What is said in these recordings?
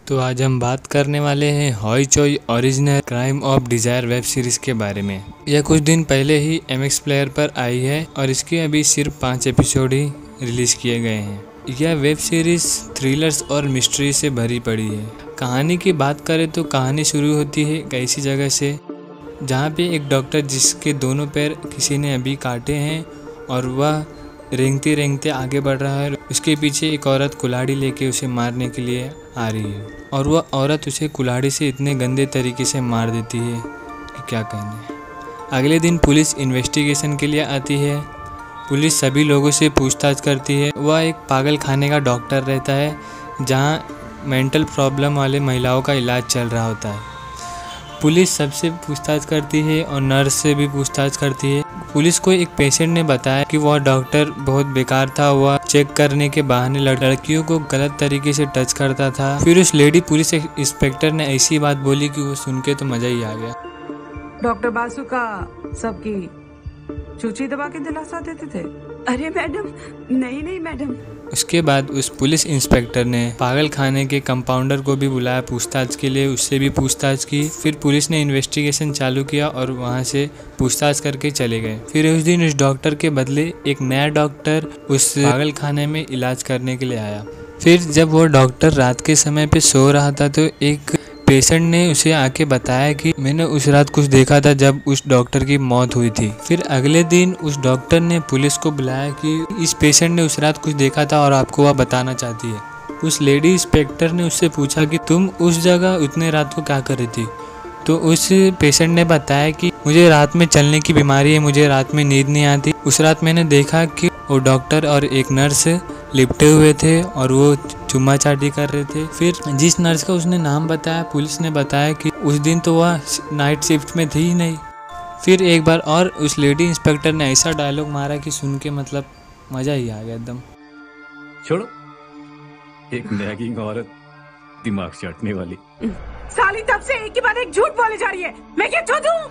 तो आज हम बात करने वाले हैं Hoichoi original crime of desire web series के बारे में। यह कुछ दिन पहले ही MX प्लेयर पर आई है और इसके अभी सिर्फ 5 एपिसोड ही रिलीज़ किए गए हैं। यह वेब सीरीज़ थ्रिलर्स और मिस्ट्री से भरी पड़ी है। कहानी की बात करें तो कहानी शुरू होती है एक ऐसी जगह से जहाँ पे एक डॉक्टर जिसके दोनों पैर किसी ने अभी काटे हैं और वह रेंगते रेंगते आगे बढ़ रहा है। उसके पीछे एक औरत कुल्हाड़ी लेके उसे मारने के लिए आ रही है और वह औरत उसे कुल्हाड़ी से इतने गंदे तरीके से मार देती है कि क्या कहने। अगले दिन पुलिस इन्वेस्टिगेशन के लिए आती है। पुलिस सभी लोगों से पूछताछ करती है। वह एक पागल खाने का डॉक्टर रहता है जहाँ मेंटल प्रॉब्लम वाले महिलाओं का इलाज चल रहा होता है। पुलिस सबसे पूछताछ करती है और नर्स से भी पूछताछ करती है। पुलिस को एक पेशेंट ने बताया कि वह डॉक्टर बहुत बेकार था। वह चेक करने के बहाने लड़कियों को गलत तरीके से टच करता था। फिर उस लेडी पुलिस इंस्पेक्टर ने ऐसी बात बोली कि वो सुन के तो मजा ही आ गया। डॉक्टर बासु का सबकी चूची दबा के दिलासा देते थे। अरे मैडम, नहीं मैडम। उसके बाद उस पुलिस इंस्पेक्टर ने पागल खाने के कंपाउंडर को भी बुलाया पूछताछ के लिए। उससे भी पूछताछ की। फिर पुलिस ने इन्वेस्टिगेशन चालू किया और वहां से पूछताछ करके चले गए। फिर उस दिन उस डॉक्टर के बदले एक नया डॉक्टर उस पागल खाने में इलाज करने के लिए आया। फिर जब वो डॉक्टर रात के समय पे सो रहा था तो एक पेशेंट ने उसे आके बताया कि मैंने उस रात कुछ देखा था जब उस डॉक्टर की मौत हुई थी। फिर अगले दिन उस डॉक्टर ने पुलिस को बुलाया कि इस पेशेंट ने उस रात कुछ देखा था और आपको वह बताना चाहती है। उस लेडी इंस्पेक्टर ने उससे पूछा कि तुम उस जगह उतने रात को क्या कर रही थी। तो उस पेशेंट ने बताया कि मुझे रात में चलने की बीमारी है, मुझे रात में नींद नहीं आती। उस रात मैंने देखा कि वो डॉक्टर और एक नर्स लिपटे हुए थे और वो चुम्मा चाटी कर रहे थे। फिर जिस नर्स का उसने नाम बताया, पुलिस ने बताया कि उस दिन तो वह नाइट शिफ्ट में थी ही नहीं। फिर एक बार और उस लेडी इंस्पेक्टर ने ऐसा डायलॉग मारा कि सुन के मतलब मजा ही आ गया एकदम। छोड़ो, एक नैगिंग औरत दिमाग चाटने वाली साली तब से एक के बाद एक झूठ बोले जा रही है। मैं क्या झूठ दूं?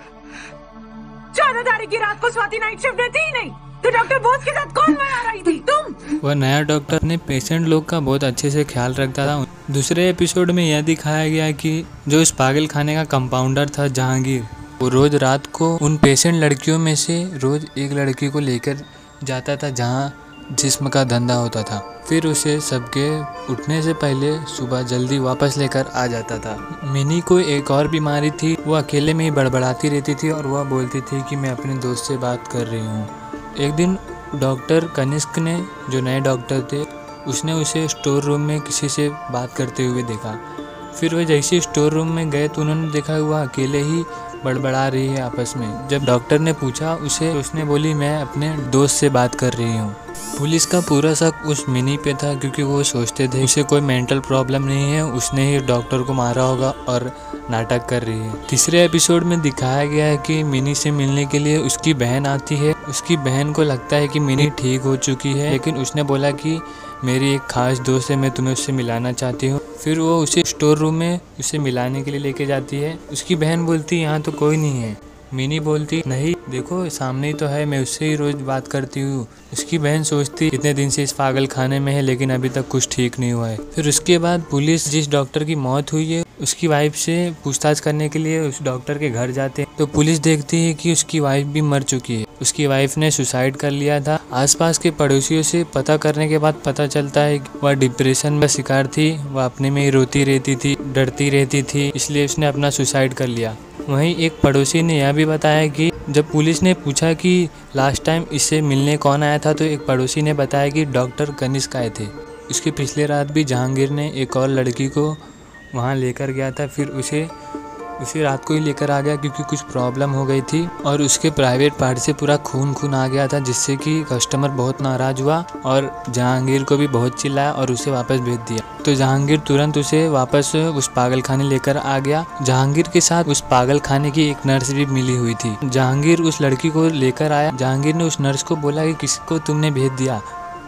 14 तारीख की रात को स्वाति नाइट शिफ्ट में थी ही नहीं। तो डॉक्टर बोस के साथ कौन आ रही थी? तुम। वह नया डॉक्टर ने पेशेंट लोग का बहुत अच्छे से ख्याल रखता था। दूसरे एपिसोड में यह दिखाया गया कि जो इस पागल खाने का कंपाउंडर था जहांगीर, वो रोज रात को उन पेशेंट लड़कियों में से रोज एक लड़की को लेकर जाता था जहां जिस्म का धंधा होता था। फिर उसे सबके उठने से पहले सुबह जल्दी वापस लेकर आ जाता था। मिनी को एक और बीमारी थी। वो अकेले में ही बड़बड़ाती रहती थी और वह बोलती थी कि मैं अपने दोस्त से बात कर रही हूँ। एक दिन डॉक्टर कनिष्क ने, जो नए डॉक्टर थे, उसने उसे स्टोर रूम में किसी से बात करते हुए देखा। फिर वह जैसे स्टोर रूम में गए तो उन्होंने देखा वह अकेले ही बड़बड़ा रही है आपस में। जब डॉक्टर ने पूछा उसे, तो उसने बोली मैं अपने दोस्त से बात कर रही हूँ। पुलिस का पूरा शक उस मिनी पे था क्योंकि वो सोचते थे उसे कोई मेंटल प्रॉब्लम नहीं है, उसने ही डॉक्टर को मारा होगा और नाटक कर रही है। तीसरे एपिसोड में दिखाया गया है कि मिनी से मिलने के लिए उसकी बहन आती है। उसकी बहन को लगता है कि मिनी ठीक हो चुकी है, लेकिन उसने बोला कि मेरी एक खास दोस्त है, मैं तुम्हें उससे मिलाना चाहती हूँ। फिर वो उसे स्टोर रूम में उसे मिलाने के लिए लेके जाती है। उसकी बहन बोलती यहाँ तो कोई नहीं है। मिनी बोलती नहीं, देखो सामने ही तो है, मैं उससे ही रोज बात करती हूँ। उसकी बहन सोचती इतने दिन से इस पागल खाने में है लेकिन अभी तक कुछ ठीक नहीं हुआ है। फिर उसके बाद पुलिस जिस डॉक्टर की मौत हुई है उसकी वाइफ से पूछताछ करने के लिए उस डॉक्टर के घर जाते हैं तो पुलिस देखती है कि उसकी वाइफ भी मर चुकी है। उसकी वाइफ ने सुसाइड कर लिया था। आसपास के पड़ोसियों से पता करने के बाद पता चलता है कि वह डिप्रेशन का शिकार थी। वह अपने में ही रोती रहती थी, डरती रहती थी, इसलिए उसने अपना सुसाइड कर लिया। वहीं एक पड़ोसी ने यह भी बताया कि जब पुलिस ने पूछा कि लास्ट टाइम इससे मिलने कौन आया था तो एक पड़ोसी ने बताया कि डॉक्टर कनिष्क आए थे। उसके पिछले रात भी जहांगीर ने एक और लड़की को वहाँ लेकर गया था। फिर उसे रात को ही लेकर आ गया क्योंकि कुछ प्रॉब्लम हो गई थी और उसके प्राइवेट पार्ट से पूरा खून आ गया था, जिससे कि कस्टमर बहुत नाराज़ हुआ और जहांगीर को भी बहुत चिल्लाया और उसे वापस भेज दिया। तो जहांगीर तुरंत उसे वापस उस पागल खाने लेकर आ गया। जहांगीर के साथ उस पागल खाने की एक नर्स भी मिली हुई थी। जहांगीर उस लड़की को लेकर आया। जहांगीर ने उस नर्स को बोला कि किसको तुमने भेज दिया,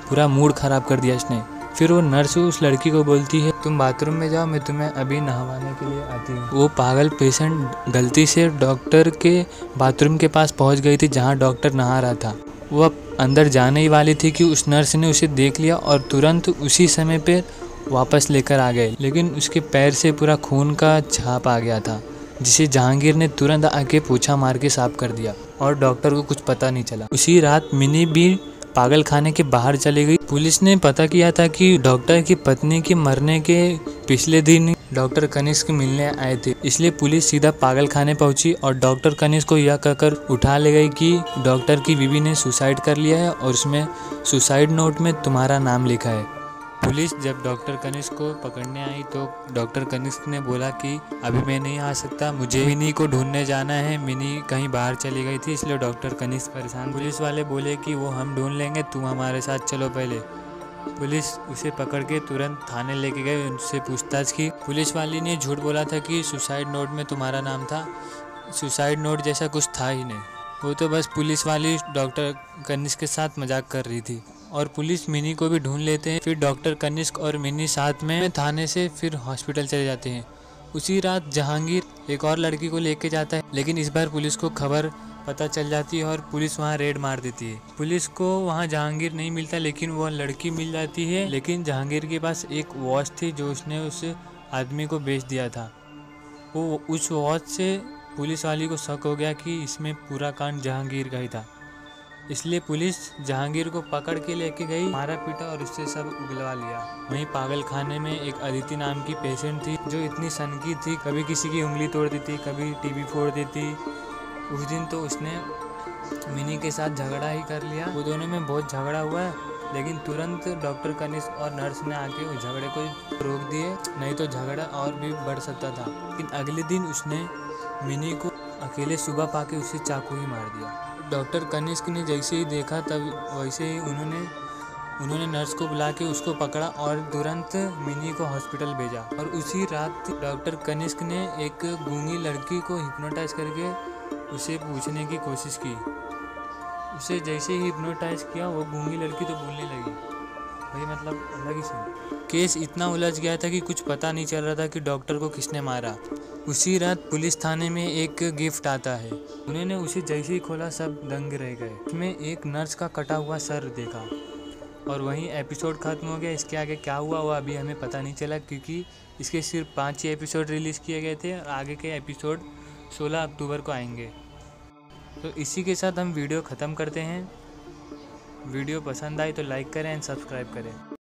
पूरा मूड खराब कर दिया इसने। फिर वो नर्स उस लड़की को बोलती है तुम बाथरूम में जाओ, मैं तुम्हें अभी नहवाने के लिए आती हूँ। वो पागल पेशेंट गलती से डॉक्टर के बाथरूम के पास पहुँच गई थी जहाँ डॉक्टर नहा रहा था। वो अंदर जाने ही वाली थी कि उस नर्स ने उसे देख लिया और तुरंत उसी समय पे वापस लेकर आ गए, लेकिन उसके पैर से पूरा खून का छाप आ गया था, जिसे जहांगीर ने तुरंत आके पोछा मार के साफ कर दिया और डॉक्टर को कुछ पता नहीं चला। उसी रात मिनी भी पागल खाने के बाहर चली गई। पुलिस ने पता किया था कि डॉक्टर की पत्नी के मरने के पिछले दिन डॉक्टर कनिष्क मिलने आए थे, इसलिए पुलिस सीधा पागल खाने पहुंची और डॉक्टर कनिष्क को यह कहकर उठा ले गई कि डॉक्टर की बीवी ने सुसाइड कर लिया है और उसमें सुसाइड नोट में तुम्हारा नाम लिखा है। पुलिस जब डॉक्टर कनिष्क को पकड़ने आई तो डॉक्टर कनिष्क ने बोला कि अभी मैं नहीं आ सकता, मुझे मिनी को ढूंढने जाना है, मिनी कहीं बाहर चली गई थी, इसलिए डॉक्टर कनिष्क परेशान। पुलिस वाले बोले कि वो हम ढूंढ लेंगे, तुम हमारे साथ चलो पहले। पुलिस उसे पकड़ के तुरंत थाने लेके गए, उनसे पूछताछ की। पुलिस वाली ने झूठ बोला था कि सुसाइड नोट में तुम्हारा नाम था, सुसाइड नोट जैसा कुछ था ही नहीं, वो तो बस पुलिस वाली डॉक्टर कनिष्क के साथ मजाक कर रही थी। और पुलिस मिनी को भी ढूंढ लेते हैं। फिर डॉक्टर कनिष्क और मिनी साथ में थाने से फिर हॉस्पिटल चले जाते हैं। उसी रात जहांगीर एक और लड़की को लेके जाता है, लेकिन इस बार पुलिस को खबर पता चल जाती है और पुलिस वहाँ रेड मार देती है। पुलिस को वहाँ जहांगीर नहीं मिलता, लेकिन वह लड़की मिल जाती है। लेकिन जहांगीर के पास एक वॉच थी जो उसने उस आदमी को बेच दिया था। वो उस वॉच से पुलिस वाली को शक हो गया कि इसमें पूरा कांड जहांगीर का ही था, इसलिए पुलिस जहांगीर को पकड़ के लेके गई, मारा पीटा और उससे सब उगलवा लिया। वहीं पागल खाने में एक अदिति नाम की पेशेंट थी जो इतनी सनकी थी, कभी किसी की उंगली तोड़ देती, कभी टीवी फोड़ देती। उस दिन तो उसने मिनी के साथ झगड़ा ही कर लिया। वो दोनों में बहुत झगड़ा हुआ, लेकिन तुरंत डॉक्टर कनिष्क और नर्स ने आके उस झगड़े को रोक दिए, नहीं तो झगड़ा और भी बढ़ सकता था। लेकिन अगले दिन उसने मिनी को अकेले सुबह पाके उसे चाकू ही मार दिया। डॉक्टर कनिष्क ने जैसे ही देखा तब वैसे ही उन्होंने नर्स को बुला के उसको पकड़ा और तुरंत मिनी को हॉस्पिटल भेजा। और उसी रात डॉक्टर कनिष्क ने एक गूंगी लड़की को हिप्नोटाइज करके उसे पूछने की कोशिश की। उसे जैसे ही हिप्नोटाइज किया वो गूंगी लड़की तो बोलने लगी। भाई मतलब अलग ही सीन। केस इतना उलझ गया था कि कुछ पता नहीं चल रहा था कि डॉक्टर को किसने मारा। उसी रात पुलिस थाने में एक गिफ्ट आता है, उन्होंने उसे जैसे ही खोला सब दंग रह गए। उसमें एक नर्स का कटा हुआ सर देखा और वहीं एपिसोड खत्म हो गया। इसके आगे क्या हुआ वो अभी हमें पता नहीं चला, क्योंकि इसके सिर्फ 5 ही एपिसोड रिलीज़ किए गए थे और आगे के एपिसोड 16 अक्टूबर को आएंगे। तो इसी के साथ हम वीडियो ख़त्म करते हैं। वीडियो पसंद आई तो लाइक करें एंड सब्सक्राइब करें।